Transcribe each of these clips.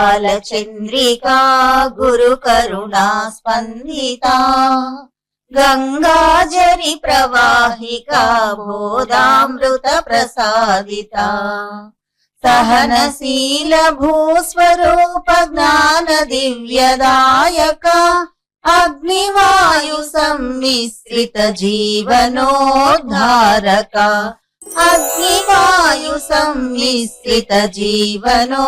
कालचन्द्रिका गुरुकरुणा स्पन्दिता गंगाजरी प्रवाहिका बोधामृत प्रसादिता सहनशील भूस्वरूप ज्ञान दिव्यदायका अग्निवायु सम्मिश्रित जीवनोद्धारका अग्निवायु सम्मिश्रित जीवनोद्धारका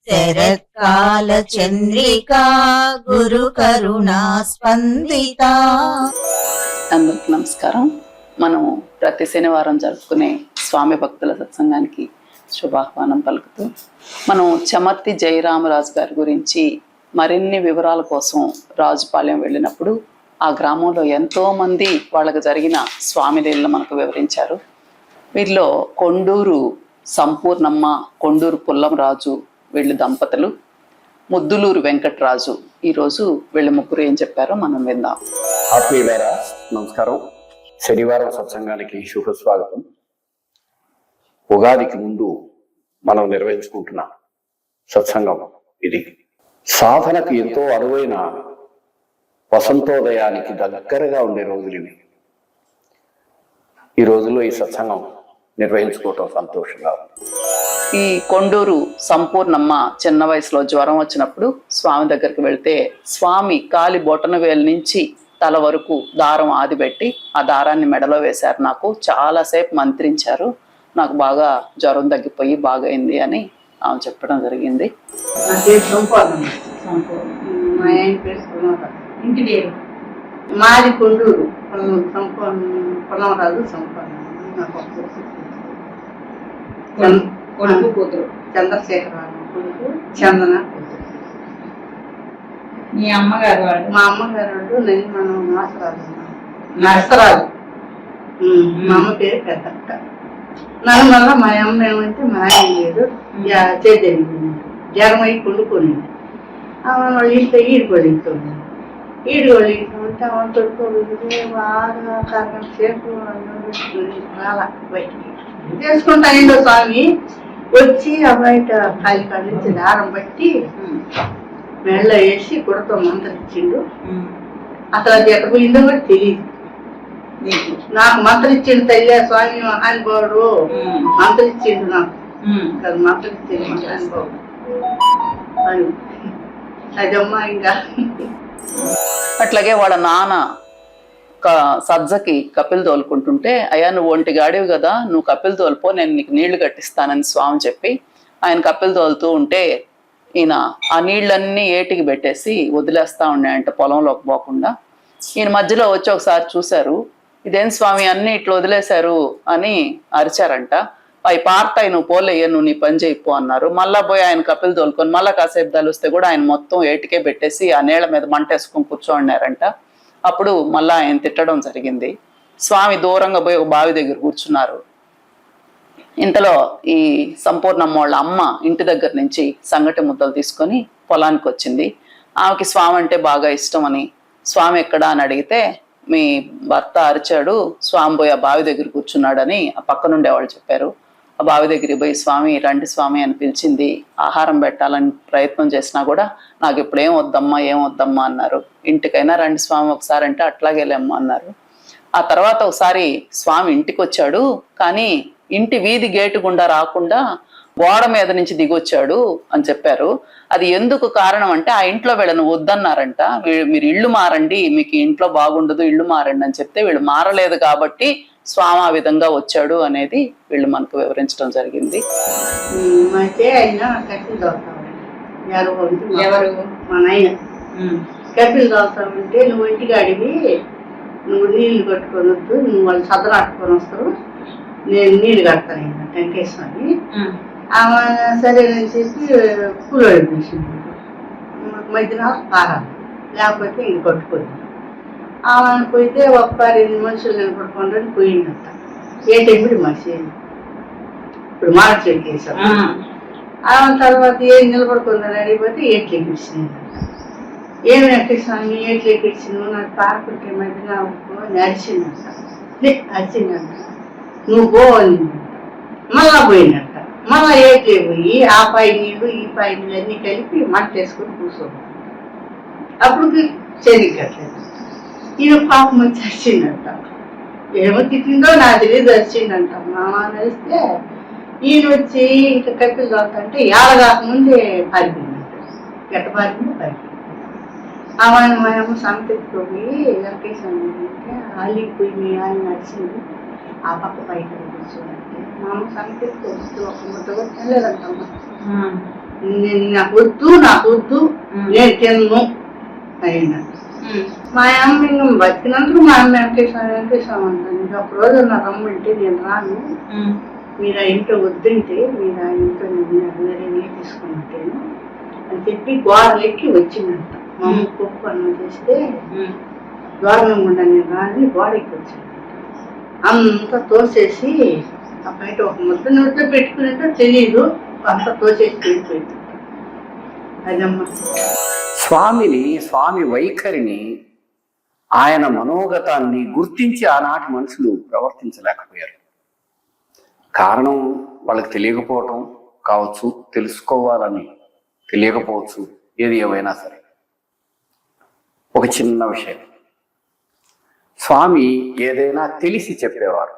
शरत्काल चंद्रिका गुरु करुणा स्पंदिता। అందరికీ నమస్కారం। మనం ప్రతి శనివారం జరుపుకునే స్వామి భక్తుల సత్సంగానికి శుభాహ్వానం పలుకుతూ మనం చమర్తి జయరామరాజు గారి గురించి మరిన్ని వివరాల కోసం రాజుపాలెం వెళ్ళినప్పుడు ఆ గ్రామంలో ఎంతో మంది వాళ్ళకి జరిగిన స్వామి లీలలు మనకు వివరించారు। వీరిలో కొండూరు సంపూర్ణమ్మ, కొండూరు పుల్లంరాజు వీళ్ళు దంపతులు, ముద్దులూరు వెంకటరాజు, ఈరోజు వీళ్ళ ముగ్గురు ఏం చెప్పారో మనం విందాం। ఆత్మీయులారా నమస్కారం। శనివారం సత్సంగానికి శుభ స్వాగతం। ఉగాదికి ముందు మనం నిర్వహించుకుంటున్న సత్సంగం ఇది సాధనకు ఎంతో అనువైన వసంతోదయానికి దగ్గరగా ఉండే రోజులు ఇవి। ఈ రోజుల్లో ఈ సత్సంగం నిర్వహించుకోవటం సంతోషంగా ఉంది। ఈ కొండూరు సంపూర్ణమ్మ చిన్న వయసులో జ్వరం వచ్చినప్పుడు స్వామి దగ్గరికి వెళ్తే స్వామి కాలి బొటన వేలు నుంచి తల వరకు దారం ఆదిపెట్టి ఆ దారాన్ని మెడలో వేశారు। నాకు చాలాసేపు మంత్రించారు, నాకు బాగా జ్వరం తగ్గిపోయి బాగైంది అని ఆమె చెప్పడం జరిగింది। మాది కొండూరు పొలంరాజు కొడుకు కూతురు చంద్రశేఖరరావు కొడుకు చందన కూతురు। మీ అమ్మగారు వాళ్ళు? మా అమ్మగారు నేను మనం నరసరాజు, మా అమ్మ పేరు పెద్దక్క। నన్ను మళ్ళీ మా అమ్మ ఏమంటే మా ఆయన లేదు చేద్దాం జ్వరం అయి కొండుకొని వాళ్ళ ఇంట్లో ఈడుకోలేదు ఈడుకోలేదు అంటే ఆమె తొడుకోలేదు బాగా కారణం సేపు రాలా బయటికి చేసుకుంటా అయిందో స్వామి వచ్చి ఆ బయట కాలి కాడి నుంచి దారం బట్టి మెళ్ళ వేసి కుడతో మంత్రిచ్చిండు। అసలు అది ఎక్కడ పోయిందో కూడా తెలియదు నాకు। మంత్రిచ్చిండు తల్లి స్వామి మహానుభావుడు మంత్రిచ్చిండు నాకు, మంత్రిచ్చిండు మహానుభావుడు అదమ్మా। ఇంకా అట్లాగే వాళ్ళ నాన్న సజ్జకి కపిల్ తోలుకుంటుంటే, అయ్యా నువ్వు ఒంటి గాడివి కదా, నువ్వు కపిల్ తోలుపో, నేను నీకు నీళ్లు కట్టిస్తానని స్వామి చెప్పి ఆయన కపిల్ తోలుతూ ఉంటే ఈయన ఆ నీళ్ళన్నీ ఏటికి పెట్టేసి వదిలేస్తా ఉన్నాయంట పొలంలోకి పోకుండా। ఈయన మధ్యలో వచ్చి ఒకసారి చూశారు, ఇదేం స్వామి అన్ని ఇట్లా వదిలేశారు అని అరిచారంట। అవి పార్తాయి, నువ్వు పోలేయ్యా, నువ్వు నీ పని చేయిపో అన్నారు। మళ్ళా పోయి ఆయన కపిల్ తోలుకొని మళ్ళా కాసేపు వస్తే కూడా ఆయన మొత్తం ఏటికే పెట్టేసి ఆ నీళ్ల మీద మంటేసుకొని కూర్చోన్నారంట। అప్పుడు మళ్ళా ఆయన తిట్టడం జరిగింది। స్వామి దూరంగా పోయి ఒక బావి దగ్గర కూర్చున్నారు। ఇంతలో ఈ సంపూర్ణమ్మ వాళ్ళ అమ్మ ఇంటి దగ్గర నుంచి సంగటి ముద్దలు తీసుకొని పొలానికి వచ్చింది। ఆమెకి స్వామి అంటే బాగా ఇష్టం అని, స్వామి ఎక్కడా అని అడిగితే మీ భర్త అరిచాడు, స్వామి పోయి ఆ బావి దగ్గర కూర్చున్నాడని ఆ పక్కనుండే వాళ్ళు చెప్పారు। ఆ బావి దగ్గరికి పోయి స్వామి రండి స్వామి అని పిలిచింది। ఆహారం పెట్టాలని ప్రయత్నం చేసినా కూడా నాకు ఇప్పుడు ఏం వద్దమ్మా అన్నారు। ఇంటికైనా రండి స్వామి ఒకసారి అంటే అట్లాగేలేమ్మా అన్నారు। ఆ తర్వాత ఒకసారి స్వామి ఇంటికి వచ్చాడు, కానీ ఇంటి వీధి గేటు గుండా రాకుండా గోడ మీద నుంచి దిగొచ్చాడు అని చెప్పారు। అది ఎందుకు కారణం అంటే ఆ ఇంట్లో వీళ్ళని వద్దన్నారంట, మీరు ఇల్లు మారండి, మీకు ఇంట్లో బాగుండదు, ఇల్లు మారండి అని చెప్తే వీళ్ళు మారలేదు కాబట్టి స్వామి ఆ విధంగా వచ్చాడు అనేది వీళ్ళు మనకు వివరించడం జరిగింది। ఎవరు మా నాయన కపిల్ తాగుతామంటే నువ్వు ఇంటికి అడిగి నువ్వు నీళ్లు కట్టుకొని వద్దు, నువ్వు వాళ్ళు సదరాట్టుకొని వస్తారు, నేను నీళ్లు కడతాను వెంకటేశ్వరి ఆమె సరేనని చెప్పి కూలోడు తీసింది। మధ్యన పారాలి లేకపోతే ఇంక కట్టుకోలేదు। ఆమె పోయితే ఒక్క 2 మనుషులు నిలబడుకోండి పోయిందంట। ఏంటప్పుడు మనిషి ఇప్పుడు మార్కెట్కి వేసాం। ఆమె తర్వాత ఏం నిలబడుకుందని అడిగిపోతే ఎట్లు ఎక్కించిందంట। ఏమి ఎక్కిస్తాను ఎట్లు ఎక్కించింది నాకు పారకుంటే మధ్యన అరిచిందంట, అరిచిందంట నువ్వు పో అని మళ్ళా పోయిందంట। మన ఏట్లే పోయి ఆ పై నీళ్ళు ఈ పై నీళ్ళు అన్ని కలిపి మంట వేసుకొని కూర్చోవాలి. అప్పుడు శని కట్టలేదు. ఈయన పాపం వచ్చి వచ్చిందంట. ఏమో తిట్టిందో నాకు తెలియదు, వచ్చిందంట. మామ తెలిస్తే ఈయన వచ్చి ఇంకా కట్టెలు దొరకంటే ఏడగాకముందే పారిపోయిందంట. ఎట్ట పారిపోయిందో పారిపోయింది. మా అమ్మ సంపెట్టుకోయి వెంకటేశ్వర అంటే అల్లికి పోయి మీ ఆయన నడిచింది ఆ పక్క పైకి కూర్చోండి. మా అమ్మ సంపెట్టుకోవచ్చు ఒక ముద్ద కూడా తినలేదంటమ్మా. నాకు వద్దు నేను తిన్ను అయినా. మా అమ్మ ఇంకా బతికినందుకు మా అమ్మ వెంకటేశ్వరం అంటాను. ఇంకా ఒక రోజు నా రమ్మంటే నేను రాను, మీరు ఆ ఇంట్లో వద్దంటే మీరు ఆ ఇంట్లో వేరే నీళ్ళు తీసుకుంటాను అని చెప్పి గోడలు ఎక్కి వచ్చిందంట. మా అమ్మ పప్పు అన్నం చేస్తే ద్వారం గుండా నేను రాని గోడ ఎక్కి వచ్చిందంట. అంతా తోసేసి ఆ బయట ఒక ముద్ద నోట్లో పెట్టుకునేటో తెలియదు, అంతా తోసేసి వెళ్ళిపోయింది. అదమ్మా స్వామి వైఖరిని, ఆయన మనోగతాన్ని గుర్తించి ఆనాటి మనుషులు ప్రవర్తించలేకపోయారు. కారణం వాళ్ళకి తెలియకపోవటం కావచ్చు, తెలుసుకోవాలని తెలియకపోవచ్చు, ఏది ఏమైనా సరే. ఒక చిన్న విషయం, స్వామి ఏదైనా తెలిసి చెప్పేవారు,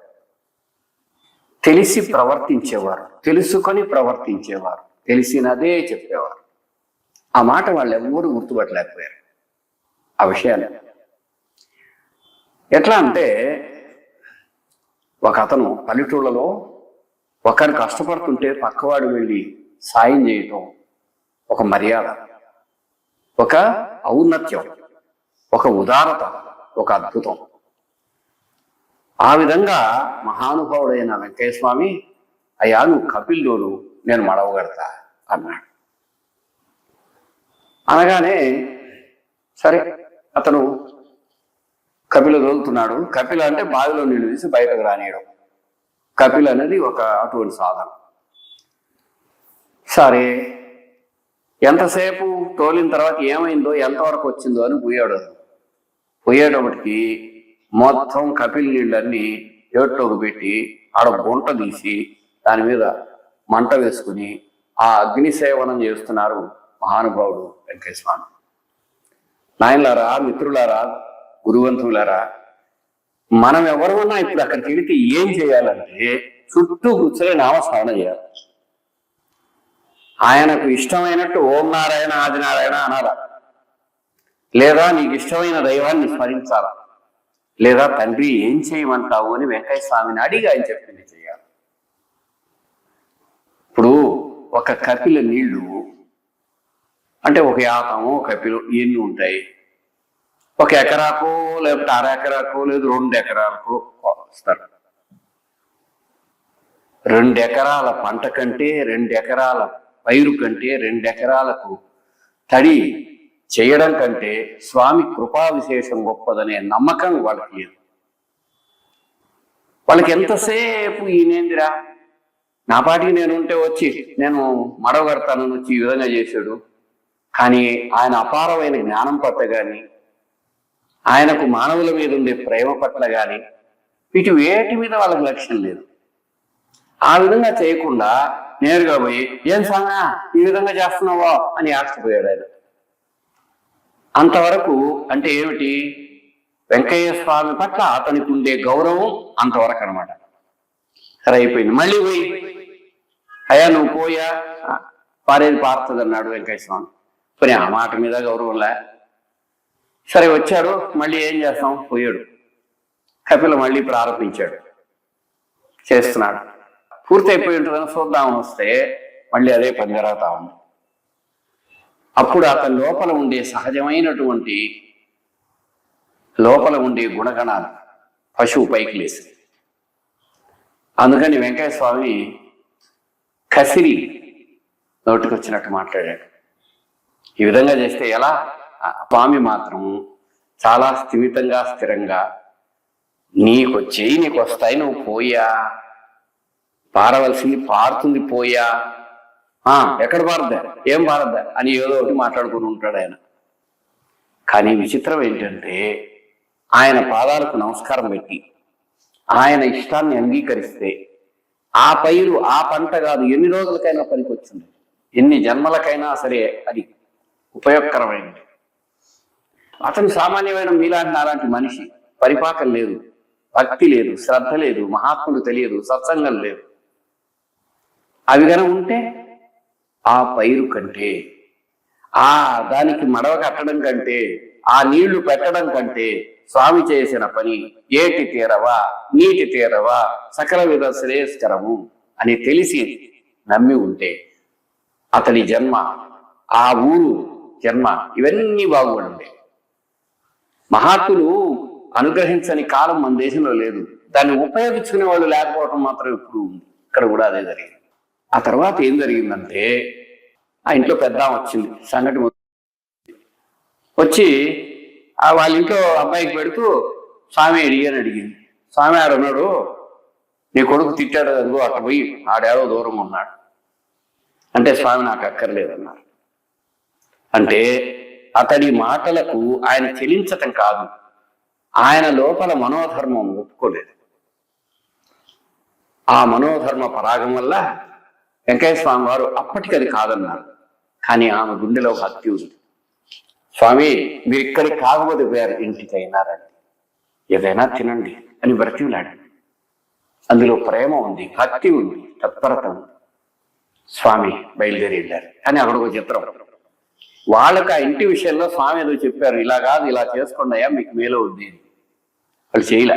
తెలిసి ప్రవర్తించేవారు, తెలుసుకొని ప్రవర్తించేవారు, తెలిసినదే చెప్పేవారు. ఆ మాట వాళ్ళు ఎవరు గుర్తుపట్టలేకపోయారు. ఆ విషయాన్ని ఎట్లా అంటే, ఒక అతను పల్లెటూళ్ళలో ఒకరు కష్టపడుతుంటే పక్కవాడు వెళ్ళి సాయం చేయటం ఒక మర్యాద, ఒక ఔన్నత్యం, ఒక ఉదారత, ఒక అద్భుతం. ఆ విధంగా మహానుభావుడైన వెంకయ్య స్వామి, అయ్యా నువ్వు కపిల్లోను నేను మడవగడతా అన్నాడు. అనగానే సరే అతను కపిల తోలుతున్నాడు. కపిల అంటే బావిలో నీళ్లు తీసి బయటకు రానియడం. కపిల అనేది ఒక అటువంటి సాధన. సరే ఎంతసేపు తోలిన తర్వాత ఏమైందో, ఎంతవరకు వచ్చిందో అని పోయేటప్పటికి మొత్తం కపిల్ నీళ్ళన్నీ ఏట్లోకి పెట్టి ఆడ గుంట తీసి దాని మీద మంట వేసుకుని ఆ అగ్ని సేవనం చేస్తున్నారు మహానుభావుడు వెంకయ్య స్వామి. నాయనలారా, మిత్రులారా, గురువంతులారా, మనం ఎవరున్నా ఇప్పుడు అక్కడికి వెళితే ఏం చేయాలంటే చుట్టూ కూర్చొని నామస్మరణ చేయాలి. ఆయనకు ఇష్టమైనట్టు ఓం నారాయణ ఆదినారాయణ అనాలా, లేదా నీకు ఇష్టమైన దైవాన్ని స్మరించాలా, లేదా తండ్రి ఏం చేయమంటావు అని వెంకయ్య స్వామిని అడిగి ఆయన చెప్పింది చేయాలి. ఇప్పుడు ఒక కపిల నీళ్లు అంటే ఒక యాతము కపిలు ఎన్ని ఉంటాయి? ఒక ఎకరాకు, లేకపోతే అర ఎకరాకు, లేదు 2 ఎకరాలకు వస్తారు. 2 ఎకరాల పంట కంటే, 2 ఎకరాల పైరు కంటే, 2 ఎకరాలకు తడి చేయడం కంటే స్వామి కృపా విశేషం గొప్పదనే నమ్మకం వాళ్ళకి లేదు. వాళ్ళకి ఎంతసేపు ఈయనేందిరా, నా పాటికి నేను ఉంటే వచ్చి నేను మడవగడతానని వచ్చి ఈ విధంగా చేశాడు. కానీ ఆయన అపారమైన జ్ఞానం పట్ల కానీ, ఆయనకు మానవుల మీద ఉండే ప్రేమ పట్ల కానీ, వీటి వేటి మీద వాళ్ళకి లక్ష్యం లేదు. ఆ విధంగా చేయకుండా నేరుగా పోయి ఏం సంగా ఈ విధంగా చేస్తున్నావో అని ఆశపోయాడు ఆయన. అంతవరకు అంటే ఏమిటి? వెంకయ్య స్వామి పట్ల అతనికి ఉండే గౌరవం అంతవరకు అనమాట. సరే అయిపోయింది. మళ్ళీ పోయి అయ్యా నువ్వు పోయా, పారేది పారుతుంది అన్నాడు వెంకయ్య స్వామి. పోనీ ఆ మాట మీద గౌరవంలే. సరే వచ్చాడు, మళ్ళీ ఏం చేస్తాం, పోయాడు. కపిల మళ్ళీ ప్రారంభించాడు, చేస్తున్నాడు. పూర్తయిపోయి ఉంటుందని చూద్దామని వస్తే మళ్ళీ అదే పని జరుగుతా ఉంది. అప్పుడు అతని లోపల ఉండే సహజమైనటువంటి లోపల ఉండే గుణగణాలు పశువు పైకి లేసి, అందుకని వెంకయ్య స్వామి కసిరి నోటికి వచ్చినట్టు మాట్లాడాడు. ఈ విధంగా చేస్తే ఎలా? స్వామి మాత్రం చాలా స్థిమితంగా, స్థిరంగా నీకు వచ్చేయి నీకు వస్తాయి, నువ్వు పోయా, పారవలసింది పారుతుంది పోయా, ఎక్కడ పారద్దా, ఏం పారద్దా అని ఏదో ఒకటి మాట్లాడుకుని ఉంటాడు ఆయన. కానీ విచిత్రం ఏంటంటే ఆయన పాదాలకు నమస్కారం పెట్టి ఆయన ఇష్టాన్ని అంగీకరిస్తే ఆ పైరు ఆ పంట కాదు ఎన్ని రోజులకైనా పనికొచ్చింది, ఎన్ని జన్మలకైనా సరే అది ఉపయోగకరమైనది. అతను సామాన్యమైన మీలాంటి నాలాంటి మనిషి. పరిపాకం లేదు, భక్తి లేదు, శ్రద్ధ లేదు, మహాత్ముడు తెలియదు, సత్సంగం లేదు. అవి కనుక ఉంటే ఆ పైరు కంటే, ఆ దానికి మడవ కట్టడం కంటే, ఆ నీళ్లు పెట్టడం కంటే స్వామి చేసిన పని ఏటి తీరవా నీటి తీరవా సకల విధ శ్రేయస్కరము అని తెలిసి నమ్మి ఉంటే అతని జన్మ, ఆ ఊరు జన్మ, ఇవన్నీ బాగుపడండి. మహాత్ములు అనుగ్రహించని కాలం మన దేశంలో లేదు. దాన్ని ఉపయోగించుకునే వాళ్ళు లేకపోవడం మాత్రం ఇప్పుడు ఉంది. ఇక్కడ కూడా అదే జరిగింది. ఆ తర్వాత ఏం జరిగిందంటే, ఆ ఇంట్లో పెద్ద వచ్చింది. సంగటి వచ్చి వాళ్ళ ఇంట్లో అబ్బాయికి పెడుతూ స్వామి అని అడిగింది. స్వామి ఆడున్నాడు, నీ కొడుకు తిట్టాడు అదిగో అక్కడ పోయి ఆడేదో దూరం ఉన్నాడు అంటే, స్వామి నాకు అక్కర్లేదన్నారు. అంటే అతడి మాటలకు ఆయన చెలించటం కాదు, ఆయన లోపల మనోధర్మం ఒప్పుకోలేదు. ఆ మనోధర్మ పరాగం వల్ల వెంకయ్య స్వామి వారు అప్పటికి అది కాదన్నారు. కానీ ఆమె గుండెలో భక్తి ఉంది. స్వామి మీరు ఇక్కడికి కాకపోతే పోయారు, ఇంటికి అయినారండి, ఏదైనా తినండి అని బ్రతిలాడు. అందులో ప్రేమ ఉంది, భక్తి ఉంది, తత్పరత ఉంది. స్వామి బయలుదేరి వెళ్ళారు. కానీ అక్కడ ఒక చిత్రం, వాళ్ళకి ఆ ఇంటి విషయంలో స్వామి ఏదో చెప్పారు, ఇలా కాదు ఇలా చేసుకోండి అయ్యా మీకు మేలు ఉంది. వాళ్ళు చేయలే.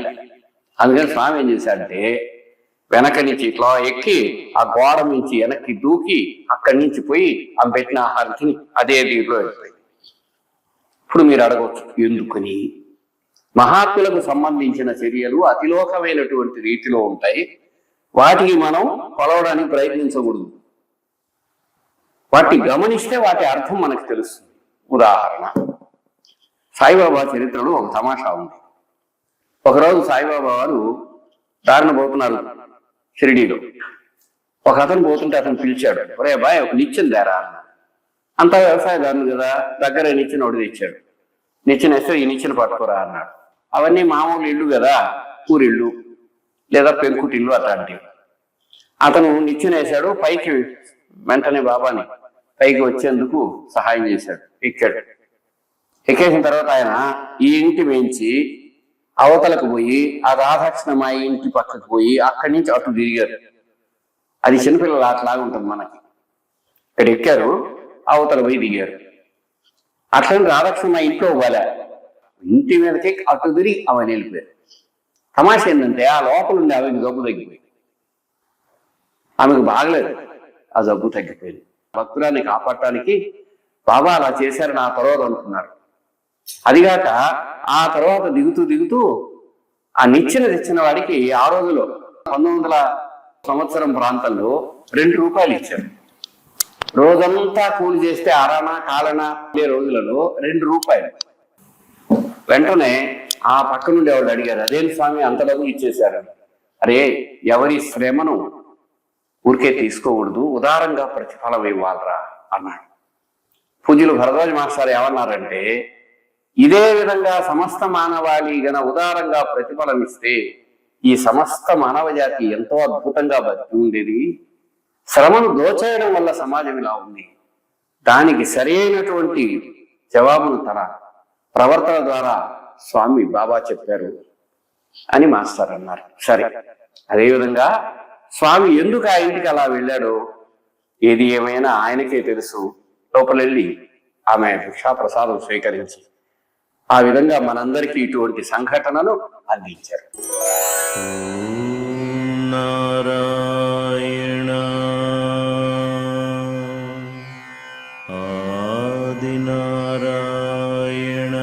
అందుకని స్వామి ఏం చేశాడంటే, వెనక నుంచి ఇట్లా ఎక్కి ఆ గోడ నుంచి వెనక్కి దూకి అక్కడి నుంచి పోయి ఆ పెట్టిన ఆహారం తిని అదే దీంట్లో వెళ్ళిపోయింది. ఇప్పుడు మీరు అడగవచ్చు, ఎందుకని? మహాత్ములకు సంబంధించిన చర్యలు అతిలోకమైనటువంటి రీతిలో ఉంటాయి. వాటికి మనం కొలవడానికి ప్రయత్నించకూడదు. వాటిని గమనిస్తే వాటి అర్థం మనకు తెలుస్తుంది. ఉదాహరణ, సాయిబాబా చరిత్రలో ఒక తమాషా ఉంది. ఒకరోజు సాయిబాబా వారు దారిన పోతున్నారు షిరిడీలో. ఒక అతను పోతుంటే అతను పిలిచాడు, ఒరే బాయ్ ఒక నిచ్చెన తేరా అన్న. అంతా వ్యవసాయదారులు కదా, దగ్గర నిచ్చెన ఒకటి తెచ్చాడు. నిచ్చెన వేస్తే ఈ నిచ్చెన పట్టుకోరా అన్నాడు. అవన్నీ మామూలు ఇల్లు కదా, ఊరిళ్ళు లేదా పెంకుటిల్లు అట్లాంటివి. అతను నిచ్చెన వేశాడు, పైకి వెంటనే బాబాని పైకి వచ్చేందుకు సహాయం చేశాడు. ఎక్కాడు. ఎక్కేసిన తర్వాత ఆయన ఈ ఇంటి మించి అవతలకు పోయి ఆ రాధాకృష్ణ ఇంటి పక్కకు పోయి అక్కడి నుంచి అటు తిరిగారు. అది చిన్నపిల్లల ఆటలాగా ఉంటుంది మనకి. ఇక్కడ ఎక్కారు, అవతల పోయి దిగారు. అట్లని రాధాకృష్ణ ఇంట్లో పోలే, ఇంటి మీదకి అటు తిరిగి అవన్నీ వెళ్ళిపోయారు. తమాష ఏంటంటే, ఆ లోపల ఉండి ఆమెకు జబ్బు తగ్గిపోయింది. ఆమెకు బాగలేదు, ఆ జబ్బు తగ్గిపోయింది. భక్తురాన్ని కాపాడటానికి బాబా అలా చేశారని ఆ తర్వాత అనుకున్నారు. అదిగాక ఆ తర్వాత దిగుతూ దిగుతూ ఆ నిచ్చెన తెచ్చిన వాడికి ఆ రోజులో 1900 సంవత్సరం ప్రాంతంలో 2 రూపాయలు ఇచ్చారు. రోజంతా కూలి చేస్తే అరణ కాలన రోజులలో 2 రూపాయలు. వెంటనే ఆ పక్క నుండి ఎవరు అడిగారు, అదేం స్వామి అంత డబ్బులు ఇచ్చేశారు? అరే, ఎవరి శ్రమను ఊరికే తీసుకోకూడదు, ఉదారంగా ప్రతిఫలం ఇవ్వాలరా అన్నాడు. పూజ్యులు భరద్వాజ మాస్టర్ ఏమన్నారంటే, ఇదే విధంగా సమస్త మానవాళి గన ఉదారంగా ప్రతిఫలం ఇస్తే ఈ సమస్త మానవ జాతి ఎంతో అద్భుతంగా బతికి ఉండేది. శ్రమను దోచేయడం వల్ల సమాజం ఇలా ఉంది. దానికి సరైనటువంటి జవాబును తన ప్రవర్తన ద్వారా స్వామి బాబా చెప్పారు అని మాస్టర్ అన్నారు. సరే, అదేవిధంగా స్వామి ఎందుకు ఆ ఇంటికి అలా వెళ్ళాడో ఏది ఏమైనా ఆయనకే తెలుసు. లోపలెళ్ళి ఆమె భిక్షా ప్రసాదం స్వీకరించి ఆ విధంగా మనందరికీ ఇటువంటి సంఘటనను అందించారు. నారాయణ ఆది నారాయణ